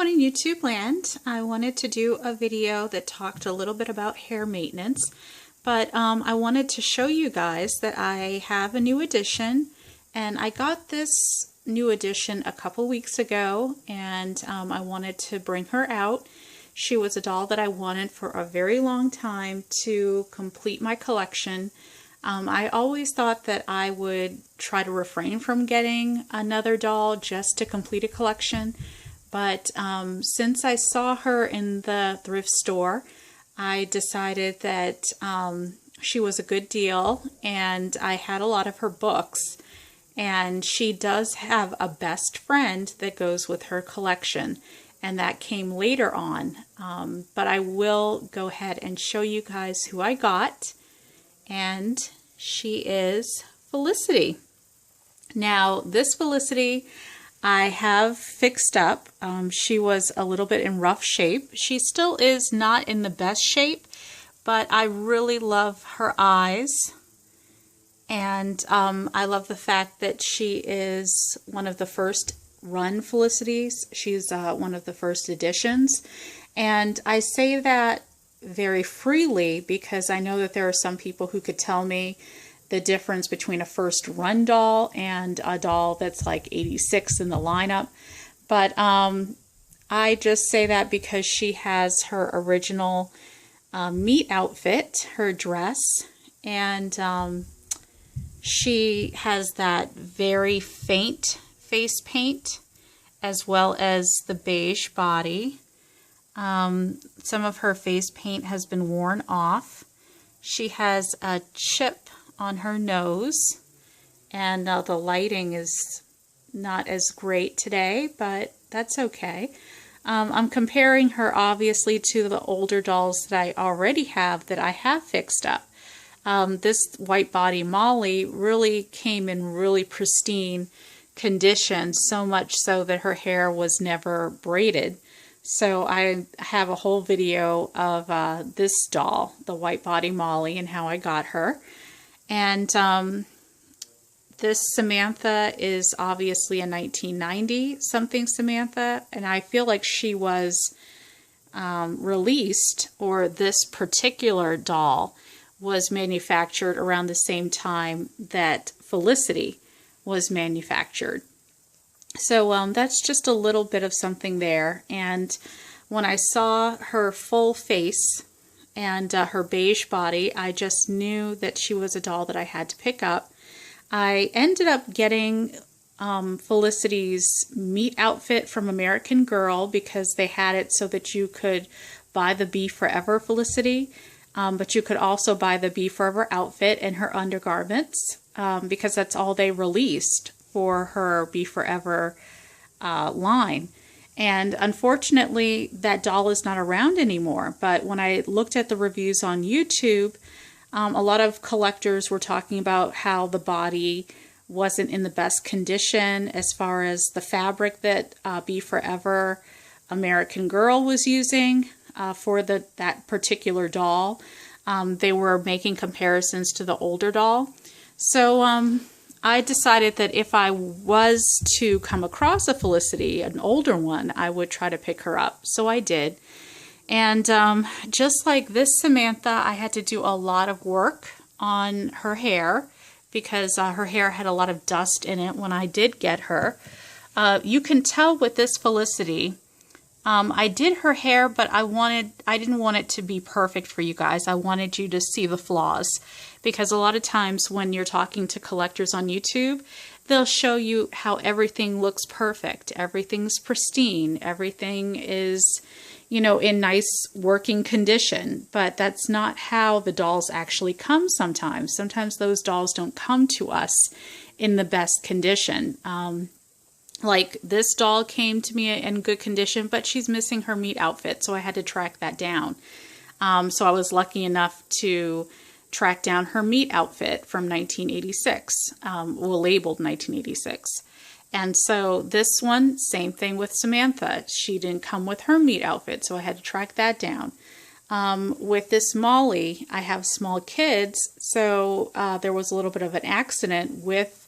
everyone in YouTube land. I wanted to do a video that talked a little bit about hair maintenance, but I wanted to show you guys that I have a new addition, and I got this new addition a couple weeks ago, and I wanted to bring her out. She was a doll that I wanted for a very long time to complete my collection. I always thought that I would try to refrain from getting another doll just to complete a collection, but since I saw her in the thrift store, I decided that she was a good deal, and I had a lot of her books, and she does have a best friend that goes with her collection, and that came later on, but I will go ahead and show you guys who I got. And she is Felicity. Now, this Felicity I have fixed up. She was a little bit in rough shape. She still is not in the best shape, but I really love her eyes. And I love the fact that she is one of the first run Felicities. She's one of the first editions. And I say that very freely because I know that there are some people who could tell me the difference between a first run doll and a doll that's like 86 in the lineup. But I just say that because she has her original meet outfit, her dress, and she has that very faint face paint as well as the beige body. Some of her face paint has been worn off. She has a chip on her nose, and the lighting is not as great today, but that's okay. I'm comparing her obviously to the older dolls that I already have that I have fixed up. This white body Molly really came in really pristine condition, so much so that her hair was never braided. So I have a whole video of this doll, the white body Molly, and how I got her. And this Samantha is obviously a 1990 something Samantha, and I feel like she was released, or this particular doll was manufactured around the same time that Felicity was manufactured. So that's just a little bit of something there. And when I saw her full face and her beige body, I just knew that she was a doll that I had to pick up. I ended up getting Felicity's meet outfit from American Girl because they had it so that you could buy the Be Forever Felicity, but you could also buy the Be Forever outfit and her undergarments because that's all they released for her Be Forever line. And unfortunately, that doll is not around anymore. But when I looked at the reviews on YouTube, a lot of collectors were talking about how the body wasn't in the best condition as far as the fabric that Be Forever American Girl was using for that particular doll. They were making comparisons to the older doll. So I decided that if I was to come across a Felicity, an older one, I would try to pick her up. So I did. And just like this Samantha, I had to do a lot of work on her hair because her hair had a lot of dust in it when I did get her. You can tell with this Felicity, I did her hair, but I didn't want it to be perfect for you guys. I wanted you to see the flaws, because a lot of times when you're talking to collectors on YouTube, they'll show you how everything looks perfect, everything's pristine, everything is, you know, in nice working condition, but that's not how the dolls actually come sometimes. Sometimes those dolls don't come to us in the best condition. Like this doll came to me in good condition, but she's missing her meet outfit, so I had to track that down. So I was lucky enough to track down her meet outfit from 1986, well, labeled 1986. And so this one, same thing with Samantha. She didn't come with her meet outfit, so I had to track that down. With this Molly, I have small kids, so there was a little bit of an accident with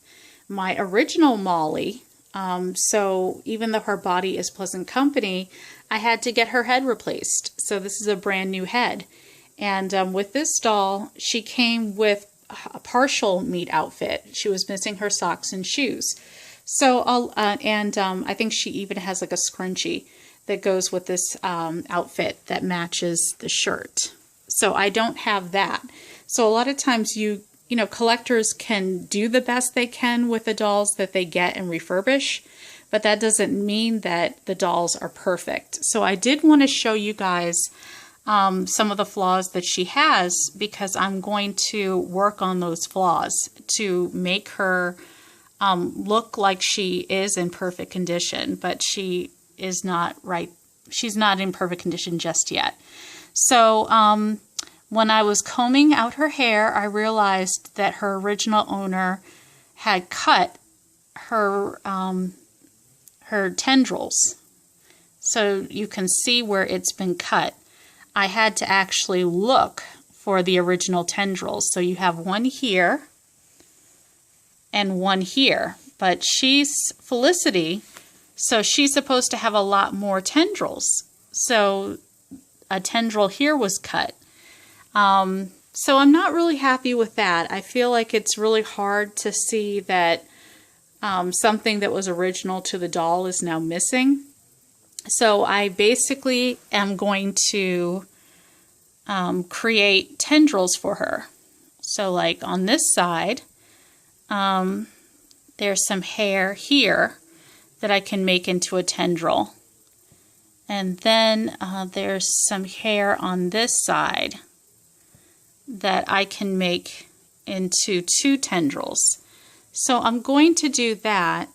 my original Molly. So even though her body is pleasant company, I had to get her head replaced. So this is a brand new head. And with this doll, she came with a partial meat outfit. She was missing her socks and shoes. So I think she even has like a scrunchie that goes with this outfit that matches the shirt. So I don't have that. So a lot of times you know, collectors can do the best they can with the dolls that they get and refurbish, but that doesn't mean that the dolls are perfect. So I did want to show you guys some of the flaws that she has, because I'm going to work on those flaws to make her look like she is in perfect condition, but she is not right. She's not in perfect condition just yet. So when I was combing out her hair, I realized that her original owner had cut her her tendrils. So you can see where it's been cut. I had to actually look for the original tendrils. So you have one here and one here. But she's Felicity, so she's supposed to have a lot more tendrils. So a tendril here was cut. So I'm not really happy with that. I feel like it's really hard to see that something that was original to the doll is now missing. So I basically am going to create tendrils for her. So like on this side, there's some hair here that I can make into a tendril. And then there's some hair on this side that I can make into two tendrils. So I'm going to do that,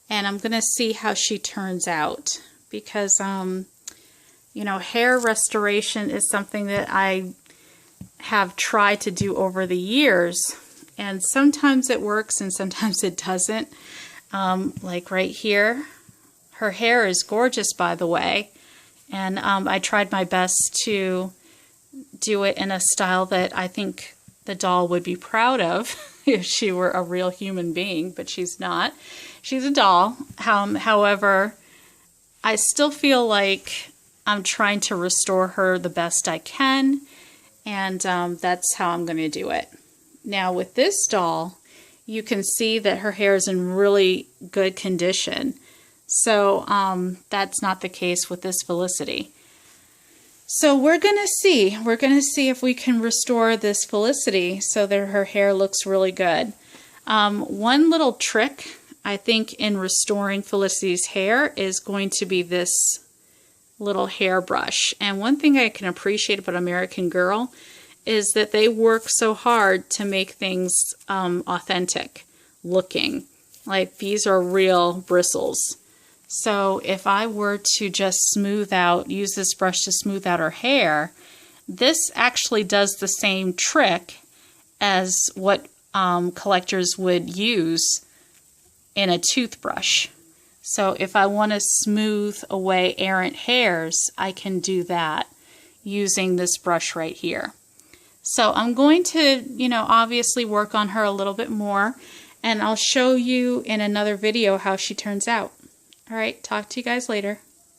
and I'm going to see how she turns out, because you know, hair restoration is something that I have tried to do over the years, and sometimes it works and sometimes it doesn't. Like right here, her hair is gorgeous, by the way, and I tried my best to do it in a style that I think the doll would be proud of if she were a real human being, but she's not. She's a doll. However, I still feel like I'm trying to restore her the best I can, and that's how I'm going to do it. Now with this doll, you can see that her hair is in really good condition. So that's not the case with this Felicity. So we're going to see. We're going to see if we can restore this Felicity so that her hair looks really good. One little trick, I think, in restoring Felicity's hair is going to be this little hairbrush. And one thing I can appreciate about American Girl is that they work so hard to make things authentic looking. Like these are real bristles. So if I were to just smooth out, use this brush to smooth out her hair, this actually does the same trick as what collectors would use in a toothbrush. So if I want to smooth away errant hairs, I can do that using this brush right here. So I'm going to, you know, obviously work on her a little bit more, and I'll show you in another video how she turns out. All right, talk to you guys later.